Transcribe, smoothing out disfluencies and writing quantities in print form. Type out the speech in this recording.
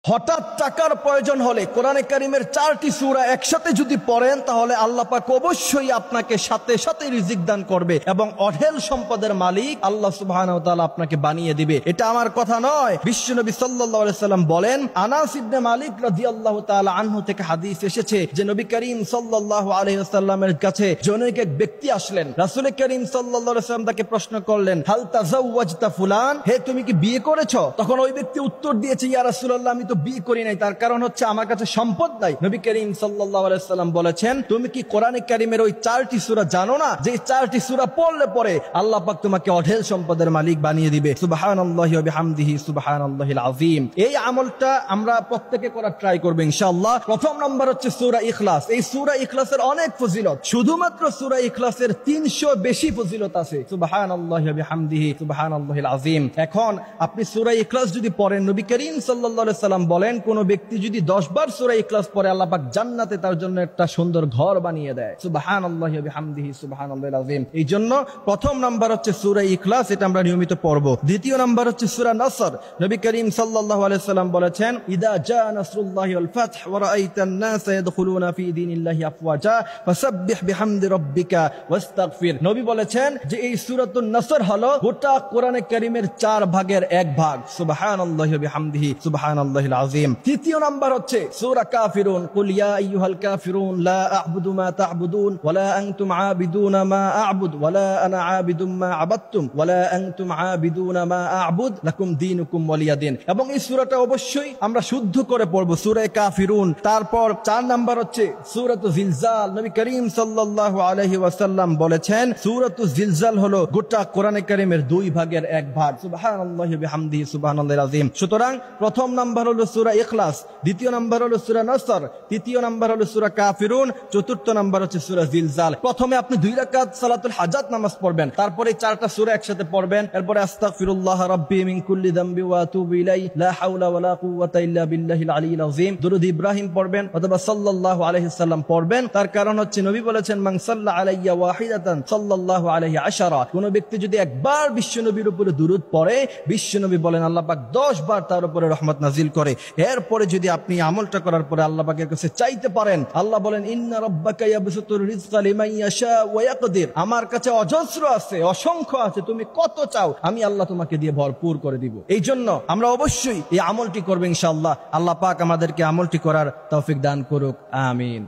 হঠাৎ টাকার প্রয়োজন হলে কোরআনে কারিমের 4টি সূরা একসাথে যদি পড়েন তাহলে আল্লাহ পাক অবশ্যই আপনাকে সাথে সাথে রিজিক দান করবে এবং অঢেল সম্পদের মালিক আল্লাহ সুবহানাহু ওয়া তাআলা আপনাকে বানিয়ে দিবে। এটা আমার কথা নয়, বিশ্বনবী সাল্লাল্লাহু আলাইহি সাল্লাম বলেন, আনাস ইবনে মালিক রাদিয়াল্লাহু তাআলা আনহু থেকে হাদিস এসেছে যে নবী করিম সাল্লাল্লাহু আলাইহি ওয়াসাল্লামের কাছে জনৈক এক ব্যক্তি আসলেন। রাসূল করিম সাল্লাল্লাহু আলাইহি ওয়াসাল্লাম তাকে প্রশ্ন করলেন, হাল তাযাওয়াজতা ফুলান, হে তুমি কি বিয়ে করেছো? তখন ওই ব্যক্তি উত্তর দিয়েছে, ইয়া রাসূলুল্লাহ আমি তো বিয়ে করি নাই, তার কারণ হচ্ছে আমার কাছে সম্পদ নাই। নবী করিম সাল্লাল্লাহু আলাইহি ওয়াসাল্লাম বলেছেন, তুমি কি কোরআনে কারিমের ওই 4টি সূরা জানো না, যে 4টি সূরা পড়লে পরে আল্লাহ পাক তোমাকে অঢেল সম্পদের মালিক বানিয়ে দিবে। সুবহানাল্লাহি ওয়া বিহামদিহি সুবহানাল্লাহিল আযীম। এই আমলটা আমরা প্রত্যেকে করার ট্রাই করব ইনশাআল্লাহ। প্রথম নাম্বার হচ্ছে সূরা ইখলাস। এই সূরা ইখলাসের অনেক ফজিলত, শুধুমাত্র সূরা ইখলাসের 300 বেশি ফজিলত আছে। সুবহানাল্লাহি ওয়া বিহামদিহি সুবহানাল্লাহিল আযীম। এখন আপনি সূরা ইখলাস যদি পড়েন, নবী করিম সাল্লাল্লাহু আলাইহি সাল্লাম বলেন, কোন ব্যক্তি যদি 10 বার সূরা ইখলাস পড়ে আল্লাহ পাক জান্নাতে তার জন্য একটা সুন্দর ঘর বানিয়ে দেয়। সুবহানাল্লাহি ওয়া বিহামদিহি সুবহানাল্লাহিল আযীম। এই জন্য প্রথম নাম্বার হচ্ছে সূরা ইখলাস, এটা আমরা নিয়মিত পড়ব। দ্বিতীয় নাম্বার হচ্ছে সূরা নসর। নবী করিম সাল্লাল্লাহু আলাইহি সাল্লাম বলেছেন, ইদা জা নাসরুল্লাহি ওয়াল ফাতহ ওয়া রাআইতান নাসা ইয়াদখুলুনা ফি দীনিল্লাহি আফওয়াজা ফাসাব্বিহ বিহামদি রাব্বিকা ওয়াস্তাগফির। নবী বলেছেন যে এই সূরাতুন নসর হলো গোটা কোরআনে কারীমের 4 ভাগের 1 ভাগ। সুবহানাল্লাহি ওয়া বিহামদিহি সুবহানাল্লাহিল আযীম। তৃতীয় নাম্বার হচ্ছে সূরা কাফিরুন, কুল ইয়া আইয়ুহাল কাফিরুন লা আ'বুদু মা তা'বুদুন ওয়া লা আনতুম আ'বিদুনা মা আ'বুদ ওয়া লা আনা আ'বিদুম মা আ'বাদতুম ওয়া লা আনতুম আ'বিদুনা মা আ'বুদ লাকুম দীনুকুম ওয়ালিয়া দীন। এবং এই সূরাটা অবশ্যই আমরা শুদ্ধ করে পড়ব, সূরা কাফিরুন। তারপর 4 নাম্বার হচ্ছে সূরাতুল জিলজাল। নবী করিম সাল্লাল্লাহু আলাইহি ওয়াসাল্লাম বলেছেন, সূরাতুল জিলজাল হলো গোটা কোরআনে কারীমের 2 ভাগের 1 ভাগ। সুবহানাল্লাহি ওয়া বিহামদিহি সুবহানাল্লাহিল আযীম। সুতরাং প্রথম নাম্বার হলো সূরা ইখলাস, দ্বিতীয় নাম্বার হলো সূরা নসর, তৃতীয় নাম্বার হলো সূরা কাফিরুন, চতুর্থ নাম্বার হচ্ছে সূরা জিলজাল। প্রথমে আপনি 2 রাকাত সালাতুল হাজাত নামাজ পড়বেন, তারপরে 4টা সূরা একসাথে পড়বেন, এরপরে আস্তাগফিরুল্লাহ রাব্বি মিন কুল্লি যামবি ওয়া আতুবু ইলাইহি লা হাওলা ওয়া লা কুওয়াতা ইল্লা বিল্লাহিল আলিয়্যিল আযীম। দুরূদ ইব্রাহিম পড়বেন অথবা সাল্লাল্লাহু আলাইহি সাল্লাম পড়বেন। তার কারণ হচ্ছে নবী বলেছেন, মান সাল্লা আলাইয়া ওয়াহিদাতান সাল্লাল্লাহু আলাইহি আশারা। কোন ব্যক্তি যদি একবার বিশ্বনবীর উপরে দুরূদ পড়ে, বিশ্বনবী বলেন আল্লাহ পাক 10 বার তার উপরে রহমত নাজিল করে। এরপরে যদি আপনি আমলটা করার পরে আল্লাহ পাকের কাছে চাইতে পারেন, আল্লাহ বলেন, ইন্না রাব্বাকা ইয়াবসুতুর রিজকা লিমান ইয়াশা ওয়া ইয়াকদির। আমার কাছে অজস্র আছে, অসংখ্য আছে, তুমি কত চাও আমি আল্লাহ তোমাকে দিয়ে ভরপুর করে দিব। এই জন্য আমরা অবশ্যই এই আমলটি করব ইনশাআল্লাহ। আল্লাহ পাক আমাদেরকে আমলটি করার তৌফিক দান করুক, আমিন।